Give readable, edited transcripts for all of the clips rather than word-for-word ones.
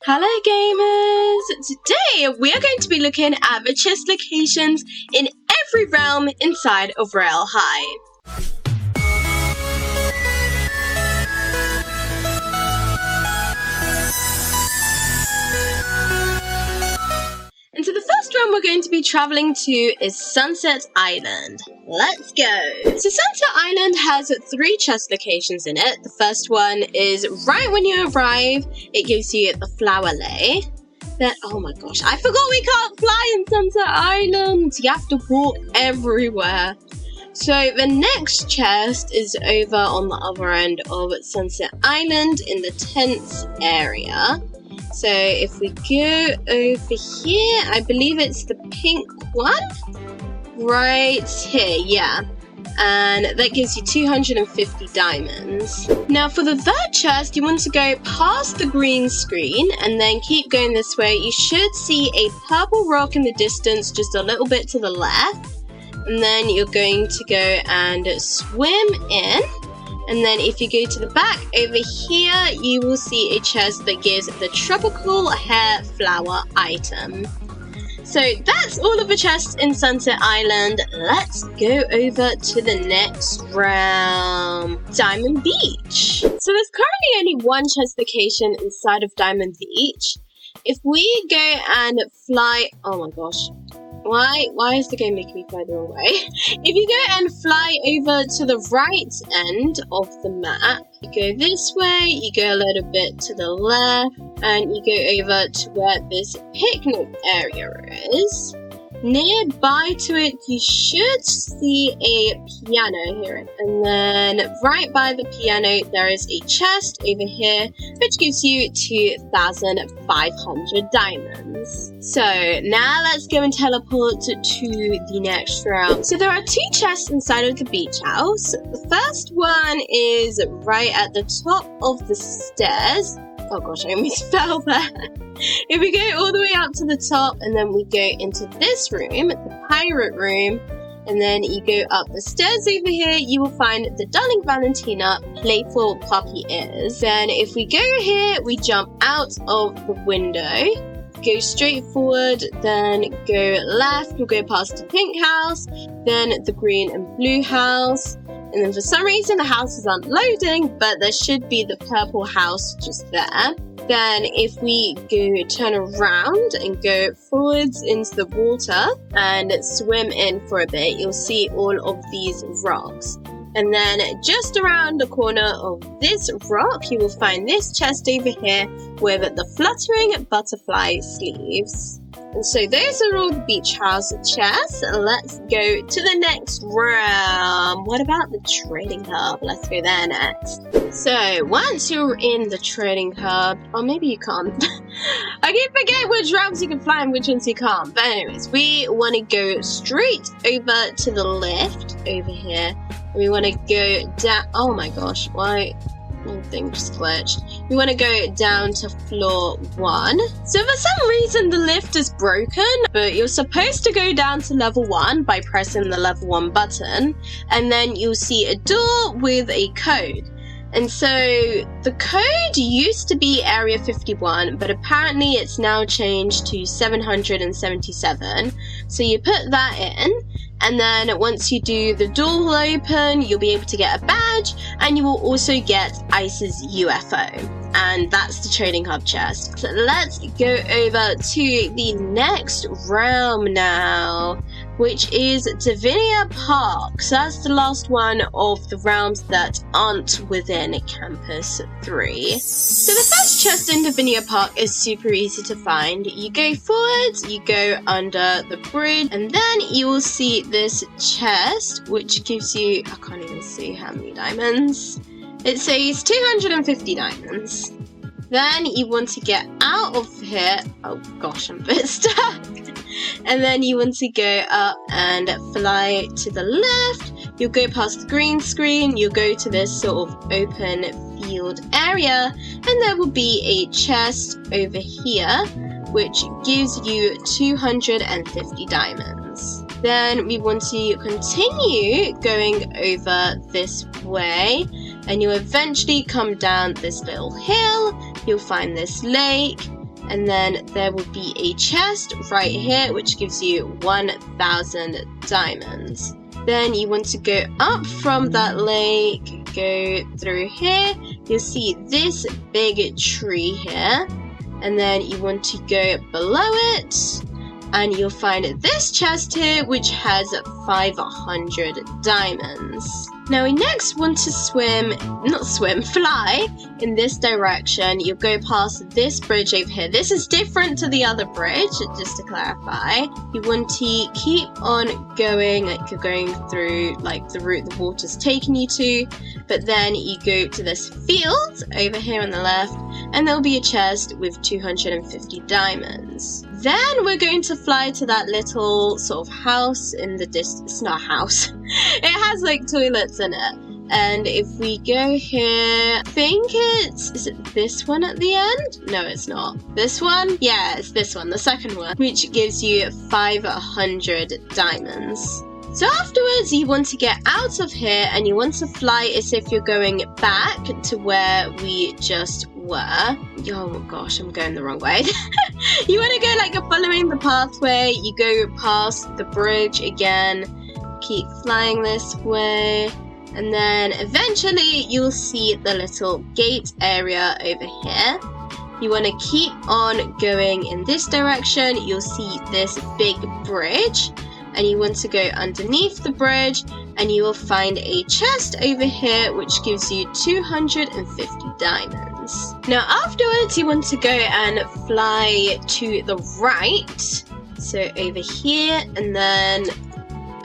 Hello gamers! Today we are going to be looking at the chest locations in every realm inside of Royale High. And so the first realm we're going to be traveling to is Sunset Island. Let's go! So Sunset Island has 3 chest locations in it. The first one is right when you arrive. It gives you the flower lay. Then, oh my gosh, I forgot we can't fly in Sunset Island. You have to walk everywhere. So the next chest is over on the other end of Sunset Island in the tents area. So if we go over here, I believe it's the pink one, right here, yeah. And that gives you 250 diamonds. Now for the third chest, you want to go past the green screen and then keep going this way. You should see a purple rock in the distance, just a little bit to the left. And then you're going to go and swim in. And then if you go to the back over here, you will see a chest that gives the tropical hair flower item. So that's all of the chests in Sunset Island. Let's go over to the next realm, Diamond Beach. So there's currently only one chest location inside of Diamond Beach. If we go and fly, oh my gosh. Why is the game making me fly the wrong way? If you go and fly over to the right end of the map, you go this way, you go a little bit to the left, and you go over to where this picnic area is. Nearby to it, you should see a piano here. And then right by the piano, there is a chest over here, which gives you 2,500 diamonds. So now let's go and teleport to the next realm. So there are 2 chests inside of the beach house. The first one is right at the top of the stairs. Oh gosh, I almost fell there. If we go all the way up to the top and then we go into this room, the pirate room, and then you go up the stairs over here, you will find the Darling Valentina playful puppy ears. Then if we go here, we jump out of the window, go straight forward, then go left, we'll go past the pink house, then the green and blue house. And then for some reason the houses aren't loading, but there should be the purple house just there. Then if we go turn around and go forwards into the water and swim in for a bit, you'll see all of these rocks. And then just around the corner of this rock, you will find this chest over here with the fluttering butterfly sleeves. And so those are all the beach house chests. Let's go to the next realm. What about the trading hub? Let's go there next. So once you're in the trading hub, or maybe you can't. I keep forgetting which realms you can fly and which ones you can't. But anyways, we want to go straight over to the left over here. We want to go down. Oh my gosh, why? Thing just glitched. We want to go down to floor 1. So for some reason the lift is broken, but you're supposed to go down to level 1 by pressing the level 1 button, and then you'll see a door with a code. And so the code used to be area 51, but apparently it's now changed to 777. So you put that in, and then once you do the door will open, you'll be able to get a badge, and you will also get Ice's UFO. And that's the trading hub chest. So let's go over to the next realm now, which is Divinia Park. So that's the last one of the realms that aren't within Campus 3. So the first chest in Divinia Park is super easy to find. You go forwards, you go under the bridge, and then you will see this chest, which gives you, I can't even see how many diamonds. It says 250 diamonds. Then you want to get out of here. Oh gosh, I'm a bit stuck. And then you want to go up and fly to the left. You'll go past the green screen. You'll go to this sort of open field area. And there will be a chest over here, which gives you 250 diamonds. Then we want to continue going over this way, and you'll eventually come down this little hill. You'll find this lake, and then there will be a chest right here which gives you 1,000 diamonds. Then you want to go up from that lake, go through here, you'll see this big tree here, and then you want to go below it, and you'll find this chest here which has 500 diamonds. Now we next want to fly in this direction. You'll go past this bridge over here. This is different to the other bridge, just to clarify. You want to keep on going, like you're going through like the route the water's taking you to, but then you go to this field over here on the left, and there'll be a chest with 250 diamonds. Then we're going to fly to that little sort of house in the distance. It's not a house. It has like toilets in it. And if we go here, I think is it this one at the end? No, it's not. This one? Yeah, it's this one, the second one, which gives you 500 diamonds. So afterwards, you want to get out of here and you want to fly as if you're going back to where we just were. Oh gosh, I'm going the wrong way. You want to go like you're following the pathway, you go past the bridge again, keep flying this way, and then eventually you'll see the little gate area over here. You want to keep on going in this direction, you'll see this big bridge, and you want to go underneath the bridge, and you will find a chest over here which gives you 250 diamonds. Now afterwards you want to go and fly to the right, so over here, and then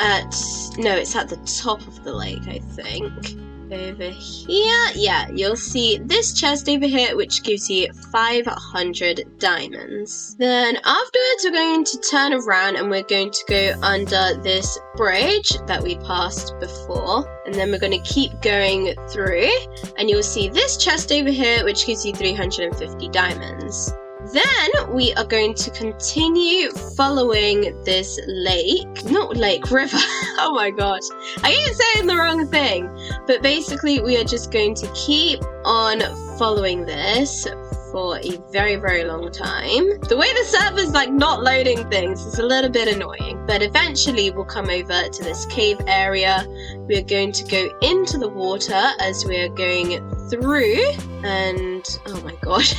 it's at the top of the lake, I think. Over here, yeah, you'll see this chest over here which gives you 500 diamonds. Then afterwards we're going to turn around and we're going to go under this bridge that we passed before, and then we're going to keep going through, and you'll see this chest over here which gives you 350 diamonds. Then we are going to continue following this river. Oh my gosh, I keep saying the wrong thing. But basically we are just going to keep on following this for a very, very long time. The way the server's like not loading things is a little bit annoying, but eventually we'll come over to this cave area. We're going to go into the water as we're going through, and oh my gosh.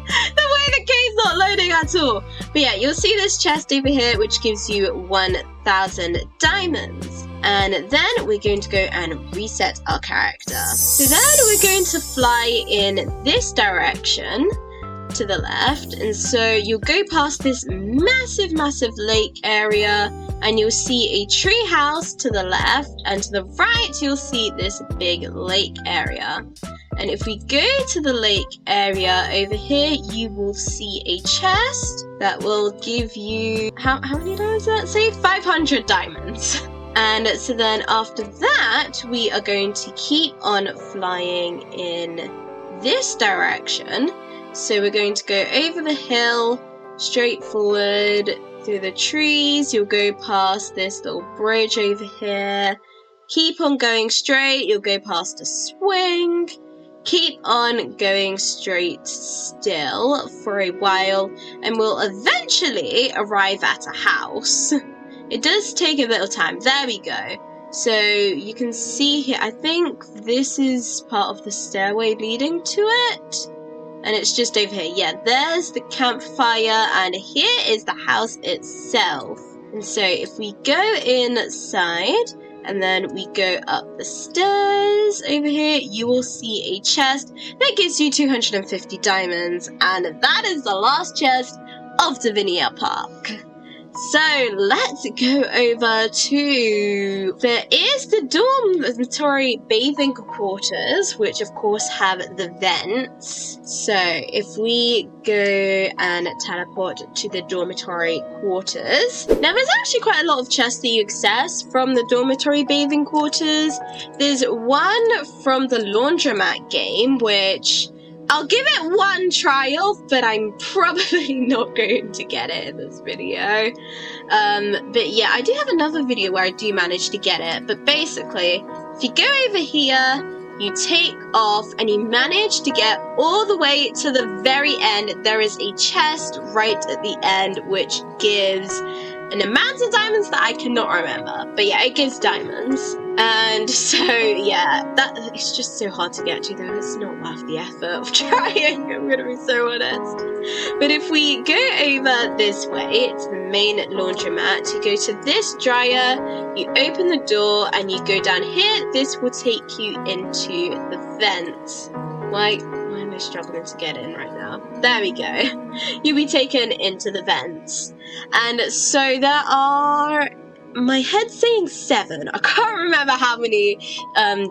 The way the cave's not loading at all. But yeah, you'll see this chest over here which gives you 1,000 diamonds. And then we're going to go and reset our character. So then we're going to fly in this direction to the left. And so you'll go past this massive lake area, and you'll see a tree house to the left, and to the right you'll see this big lake area. And if we go to the lake area over here, you will see a chest that will give you, how many diamonds does that say? 500 diamonds. And so then after that, we are going to keep on flying in this direction. So we're going to go over the hill, straight forward through the trees. You'll go past this little bridge over here. Keep on going straight, you'll go past a swing. Keep on going straight still for a while, and we'll eventually arrive at a house. It does take a little time. There we go. So you can see here, I think this is part of the stairway leading to it. And it's just over here. Yeah, there's the campfire, and here is the house itself. And so if we go inside, and then we go up the stairs over here, you will see a chest that gives you 250 diamonds, and that is the last chest of Divinia Park. So let's go over to, there is the Dormitory Bathing Quarters, which of course have the vents. So if we go and teleport to the Dormitory Quarters, now there's actually quite a lot of chests that you access from the Dormitory Bathing Quarters. There's one from the Laundromat game, which I'll give it one trial, but I'm probably not going to get it in this video. But yeah, I do have another video where I do manage to get it. But basically, if you go over here you take off and you manage to get all the way to the very end. There is a chest right at the end which gives an amount of diamonds that I cannot remember, but yeah, it gives diamonds. And so yeah, that it's just so hard to get to though. It's not worth the effort of trying, I'm gonna be so honest. But if we go over this way to the main laundromat, you go to this dryer, you open the door and you go down here. This will take you into the vents. Why am I struggling to get in right now? There we go. You'll be taken into the vents. And so there are, my head's saying 7. I can't remember how many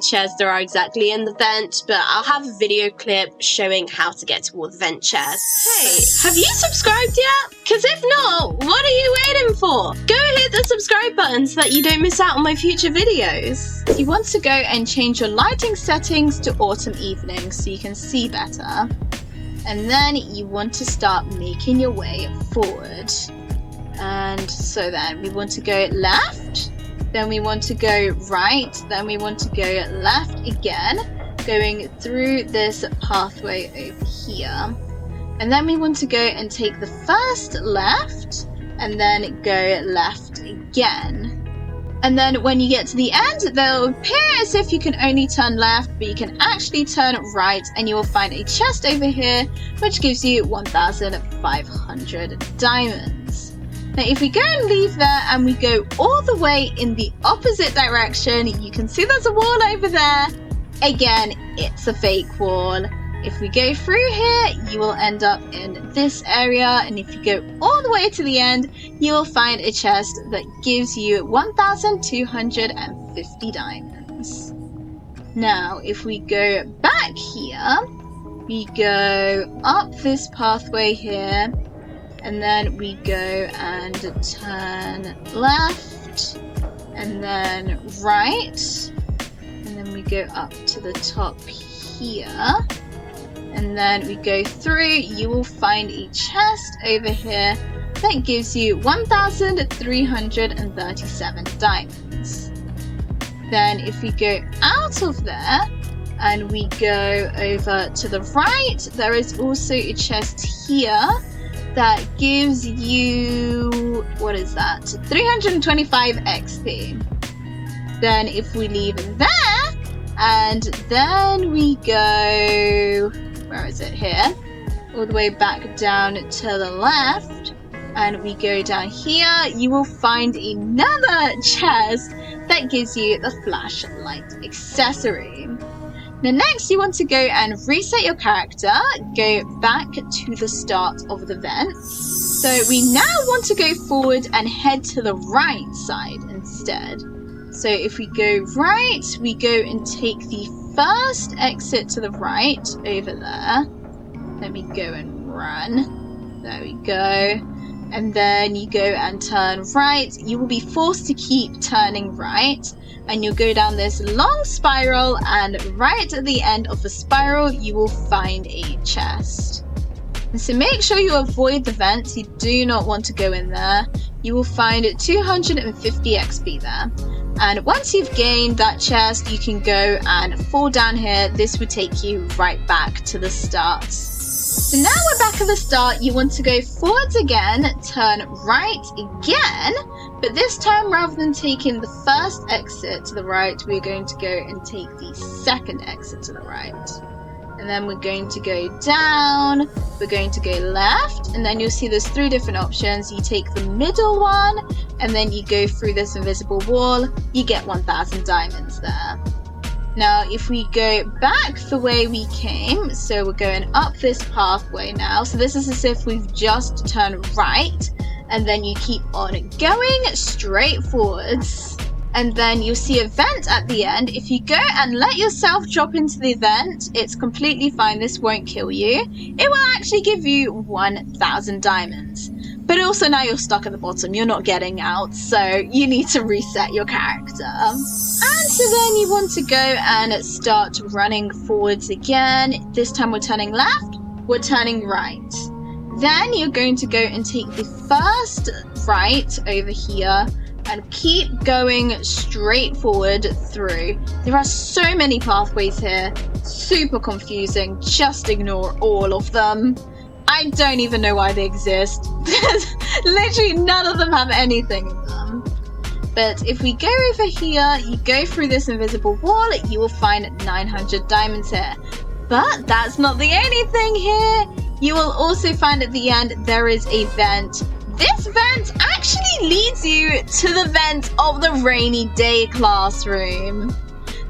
chairs there are exactly in the vent, but I'll have a video clip showing how to get to all the vent chairs. Hey, have you subscribed yet? Because if not, what are you waiting for? Go hit the subscribe button so that you don't miss out on my future videos. You want to go and change your lighting settings to autumn evening so you can see better. And then you want to start making your way forward. And so then we want to go left, then we want to go right, then we want to go left again, going through this pathway over here. And then we want to go and take the first left, and then go left again. And then when you get to the end, they'll appear as if you can only turn left, but you can actually turn right, and you will find a chest over here, which gives you 1,500 diamonds. Now if we go and leave there and we go all the way in the opposite direction, you can see there's a wall over there. Again, it's a fake wall. If we go through here, you will end up in this area, and if you go all the way to the end, you will find a chest that gives you 1,250 diamonds. Now if we go back here, we go up this pathway here, and then we go and turn left, and then right, and then we go up to the top here, and then we go through. You will find a chest over here that gives you 1,337 diamonds. Then if we go out of there and we go over to the right, there is also a chest here that gives you, what is that, 325 XP. Then if we leave there, and then we go, where is it, here, all the way back down to the left, and we go down here, you will find another chest that gives you the flashlight accessory. Now next you want to go and reset your character, go back to the start of the vent. So we now want to go forward and head to the right side instead. So if we go right, we go and take the first exit to the right over there. Let me go and run. There we go. And then you go and turn right. You will be forced to keep turning right. And you'll go down this long spiral, and right at the end of the spiral you will find a chest. And so make sure you avoid the vents, you do not want to go in there. You will find 250 XP there. And once you've gained that chest, you can go and fall down here. This would take you right back to the start. So now we're back at the start. You want to go forwards again, turn right again, but this time rather than taking the first exit to the right, we're going to go and take the second exit to the right. And then we're going to go down, we're going to go left, and then you'll see there's 3 different options. You take the middle one, and then you go through this invisible wall, you get 1,000 diamonds there. Now if we go back the way we came, so we're going up this pathway now, so this is as if we've just turned right, and then you keep on going straight forwards, and then you'll see a vent at the end. If you go and let yourself drop into the vent, it's completely fine, this won't kill you. It will actually give you 1,000 diamonds. But also now you're stuck at the bottom, you're not getting out, so you need to reset your character. And so then you want to go and start running forwards again. This time we're turning left, we're turning right. Then you're going to go and take the first right over here, and keep going straight forward through. There are so many pathways here, super confusing. Just ignore all of them. I don't even know why they exist. Literally none of them have anything in them. But if we go over here, you go through this invisible wall, you will find 900 diamonds here. But that's not the only thing here. You will also find at the end there is a vent. This vent actually leads you to the vent of the rainy day classroom.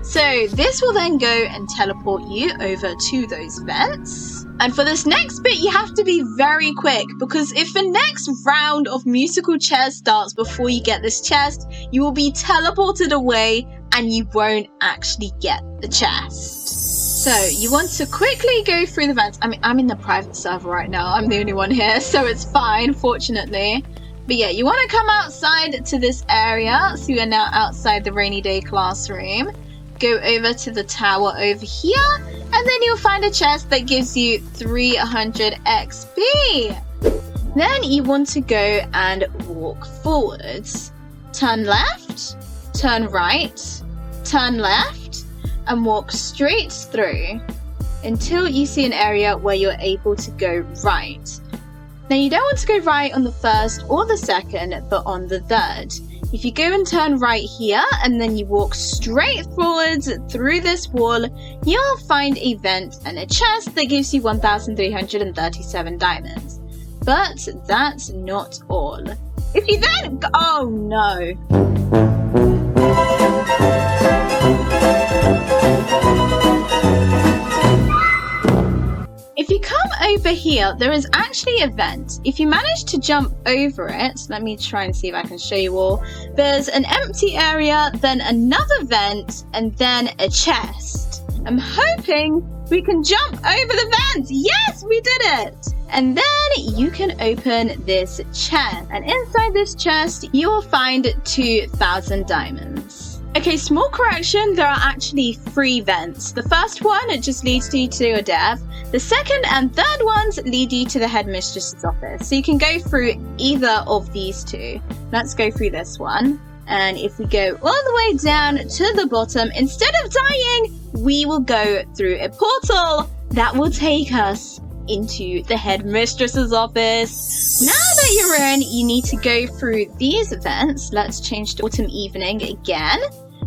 So this will then go and teleport you over to those vents. And for this next bit, you have to be very quick, because if the next round of musical chairs starts before you get this chest, you will be teleported away and you won't actually get the chest. So you want to quickly go through the vents. I mean, I'm in the private server right now. I'm the only one here, so it's fine, fortunately. But yeah, you want to come outside to this area. So you are now outside the rainy day classroom. Go over to the tower over here, and then you'll find a chest that gives you 300 XP. Then you want to go and walk forwards. Turn left, turn right, turn left, and walk straight through until you see an area where you're able to go right. Now you don't want to go right on the first or the second, but on the third. If you go and turn right here and then you walk straight forwards through this wall, you'll find a vent and a chest that gives you 1,337 diamonds. But that's not all. If you then... Oh no! If you come over here, there is actually a vent. If you manage to jump over it, let me try and see if I can show you all. There's an empty area, then another vent, and then a chest. I'm hoping we can jump over the vent. Yes, we did it. And then you can open this chest. And inside this chest, you will find 2,000 diamonds. Okay, small correction, there are actually 3 vents. The first one, it just leads you to a dev. The second and third ones lead you to the headmistress's office. So you can go through either of these 2. Let's go through this one. And if we go all the way down to the bottom, instead of dying, we will go through a portal that will take us into the headmistress's office. Now that you're in, you need to go through these vents. Let's change to autumn evening again.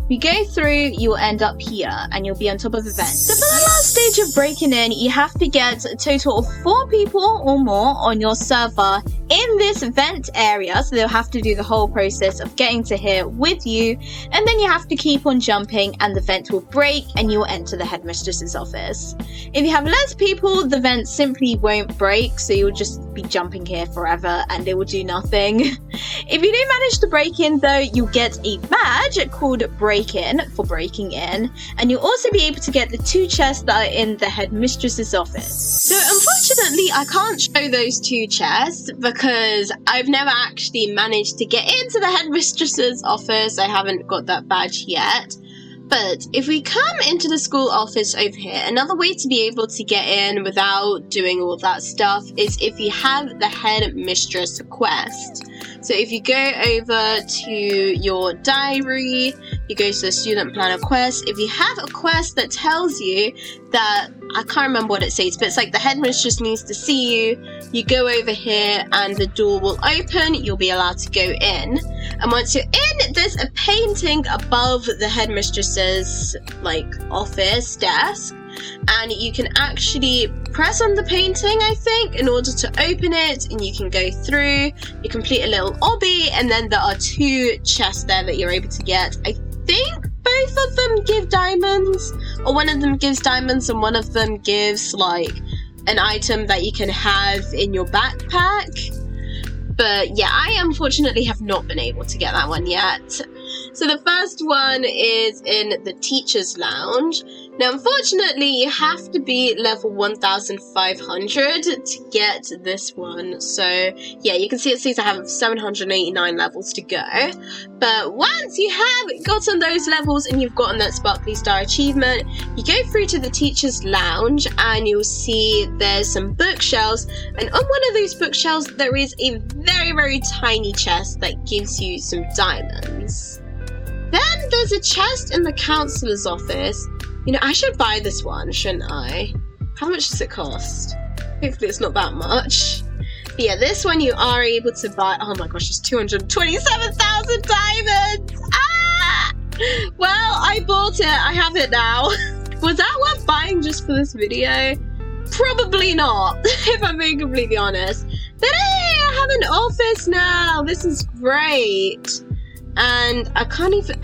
You go through, you'll end up here, and you'll be on top of the vent. So for the last stage of breaking in, you have to get a total of 4 people or more on your server in this vent area. So they'll have to do the whole process of getting to here with you, and then you have to keep on jumping, and the vent will break, and you'll enter the headmistress's office. If you have less people, the vent simply won't break, so you'll just be jumping here forever, and it will do nothing. If you do manage to break in, though, you'll get a badge called Break In for breaking in, and you'll also be able to get the 2 chests that are in the headmistress's office. So unfortunately I can't show those 2 chests because I've never actually managed to get into the headmistress's office. I haven't got that badge yet. But if we come into the school office over here, another way to be able to get in without doing all that stuff is if you have the headmistress quest. So if you go over to your diary, you go to the student planner quest. If you have a quest that tells you that, I can't remember what it says, but it's like the headmistress needs to see you, you go over here and the door will open, you'll be allowed to go in. And once you're in, there's a painting above the headmistress's office desk. And you can actually press on the painting, I think, in order to open it, and you can go through, you complete a little obby, and then there are 2 chests there that you're able to get. I think both of them give diamonds, or one of them gives diamonds and one of them gives an item that you can have in your backpack. But yeah, I unfortunately have not been able to get that one yet. So the first one is in the teacher's lounge. Now, unfortunately, you have to be level 1500 to get this one. So, yeah, you can see it says I have 789 levels to go. But once you have gotten those levels and you've gotten that Sparkly Star achievement, you go through to the Teacher's Lounge and you'll see there's some bookshelves. And on one of those bookshelves, there is a very, very tiny chest that gives you some diamonds. Then there's a chest in the counselor's office. You know, I should buy this one, shouldn't I? How much does it cost? Hopefully it's not that much. But yeah, this one you are able to buy. Oh my gosh, it's 227,000 diamonds! Ah! Well, I bought it. I have it now. Was that worth buying just for this video? Probably not, if I'm being completely honest. But hey, I have an office now. This is great. And I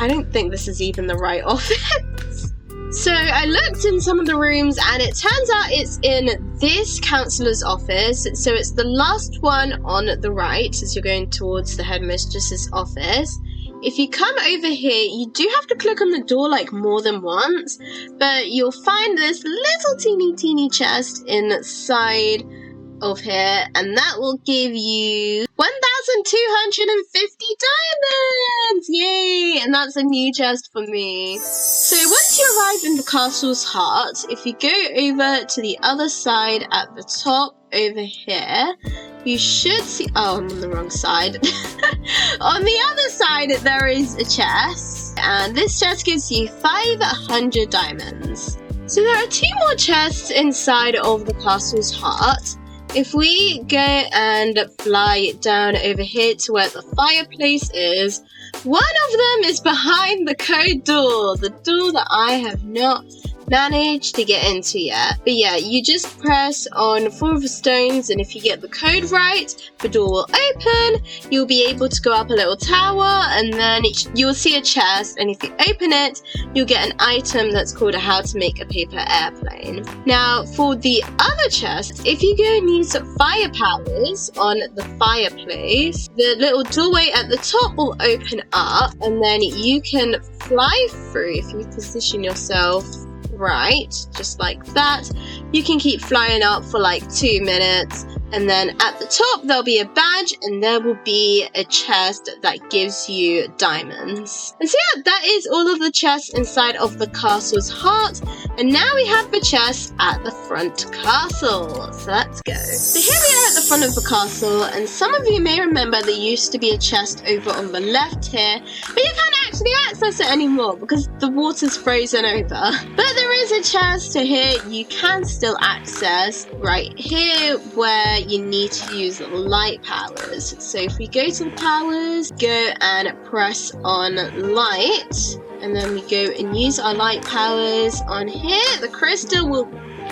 don't think this is even the right office. So I looked in some of the rooms and it turns out it's in this counselor's office. So it's the last one on the right as you're going towards the headmistress's office. If you come over here, you do have to click on the door like more than once, but you'll find this little teeny chest inside of here, and that will give you 1,250 diamonds! Yay! And that's a new chest for me. So once you arrive in the castle's heart, if you go over to the other side at the top over here, you should see... Oh, I'm on the wrong side. On the other side, there is a chest, and this chest gives you 500 diamonds. So there are 2 more chests inside of the castle's heart. If we go and fly down over here to where the fireplace is, one of them is behind the code door, the door that I have not managed to get into yet. But yeah, you just press on 4 of the stones, and if you get the code right, the door will open. You'll be able to go up a little tower, and then you'll see a chest, and if you open it, you'll get an item that's called how to make a paper airplane. Now, for the other chest, if you go and use fire powers on the fireplace, the little doorway at the top will open up, and then you can fly through if you position yourself right, just like that. You can keep flying up for like 2 minutes, and then at the top there'll be a badge and there will be a chest that gives you diamonds. And so yeah, that is all of the chests inside of the castle's heart, and now we have the chests at the front castle. So let's go. So here we are at the front of the castle, and some of you may remember there used to be a chest over on the left here, but you can't actually access it anymore because the water's frozen over. But there is a chest here you can still access right here where you need to use light powers. So if we go to the powers, go and press on light, and then we go and use our light powers on here, the crystal will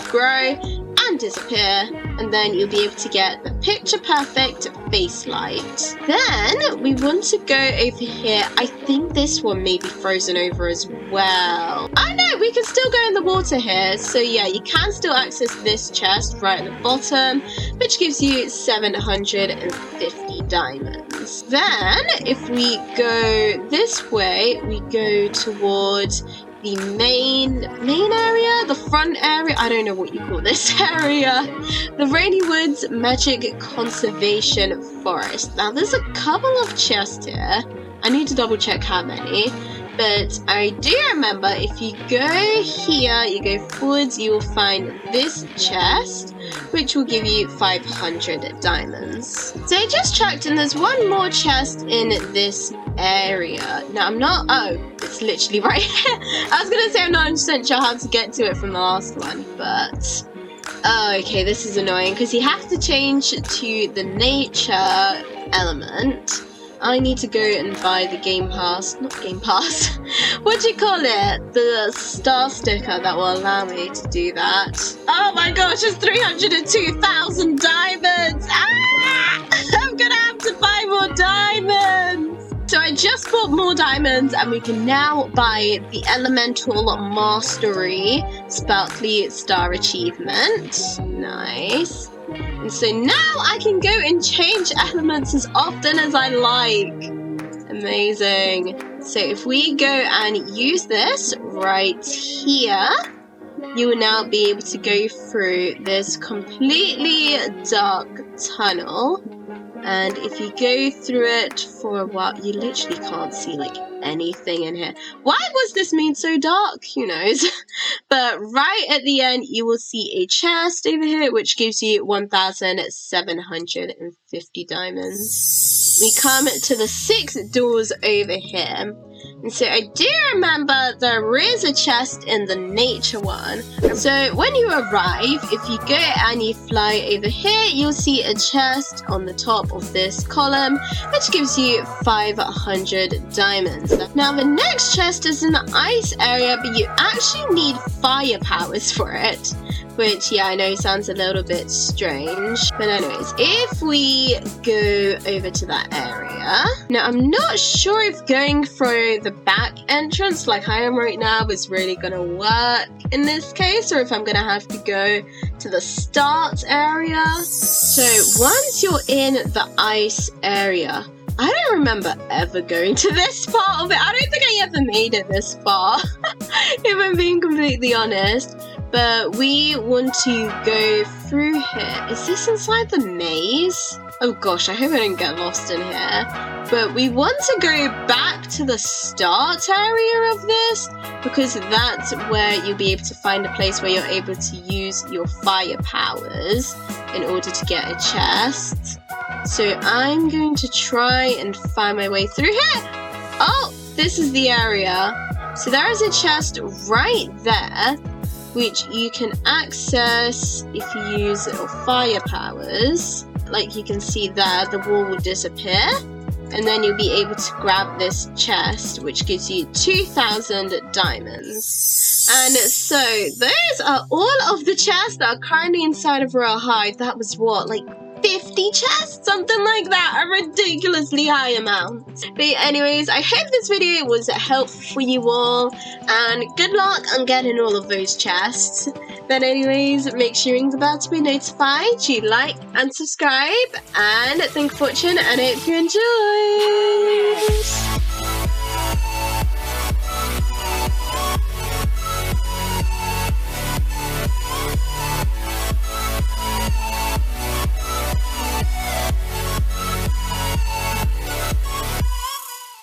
grow and disappear, and then you'll be able to get the picture perfect face light. Then we want to go over here. I think this one may be frozen over as well. Oh no, we can still go in the water here. So yeah, you can still access this chest right at the bottom, which gives you 750 diamonds. Then if we go this way, we go towards the main area, the front area, I don't know what you call this area, the Rainy Woods Magic Conservation Forest. Now there's a couple of chests here. I need to double check how many, but I do remember if you go here, you go forwards, you will find this chest, which will give you 500 diamonds. So I just checked, and there's one more chest in this area. Now it's literally right here. I was gonna say I'm not 100% sure how to get to it from the last one, but okay, this is annoying because you have to change to the nature element. I need to go and buy the what do you call it? The star sticker that will allow me to do that. Oh my gosh, it's 302,000 diamonds! Ah! I'm gonna have to buy more diamonds! So I just bought more diamonds, and we can now buy the Elemental Mastery Sparkly Star Achievement. Nice. And so now I can go and change elements as often as I like. Amazing. So if we go and use this right here, you will now be able to go through this completely dark tunnel. And if you go through it for a while, you literally can't see like anything in here. Why was this made so dark? Who knows? But right at the end, you will see a chest over here, which gives you 1,750 diamonds. We come to the 6 doors over here. And so I do remember there is a chest in the nature one. So when you arrive, if you go and you fly over here, you'll see a chest on the top of this column, which gives you 500 diamonds. Now the next chest is in the ice area, but you actually need fire powers for it. Which, yeah, I know sounds a little bit strange. But anyways, if we go over to that area. Now, I'm not sure if going through the back entrance like I am right now is really gonna work in this case, or if I'm gonna have to go to the start area. So once you're in the ice area, I don't remember ever going to this part of it. I don't think I ever made it this far, if I'm being completely honest. But we want to go through here. Is this inside the maze? Oh gosh, I hope I don't get lost in here. But we want to go back to the start area of this, because that's where you'll be able to find a place where you're able to use your fire powers in order to get a chest. So I'm going to try and find my way through here. Oh, this is the area. So there is a chest right there, which you can access if you use your fire powers. Like you can see there, the wall will disappear, and then you'll be able to grab this chest, which gives you 2,000 diamonds. And so those are all of the chests that are currently inside of Royale High. That was what, like 50 chests? Something like that, a ridiculously high amount. But anyways, I hope this video was helpful for you all, and good luck on getting all of those chests. But anyways, make sure you ring the bell to be notified, you like and subscribe, and thank you for watching, and I hope you enjoy!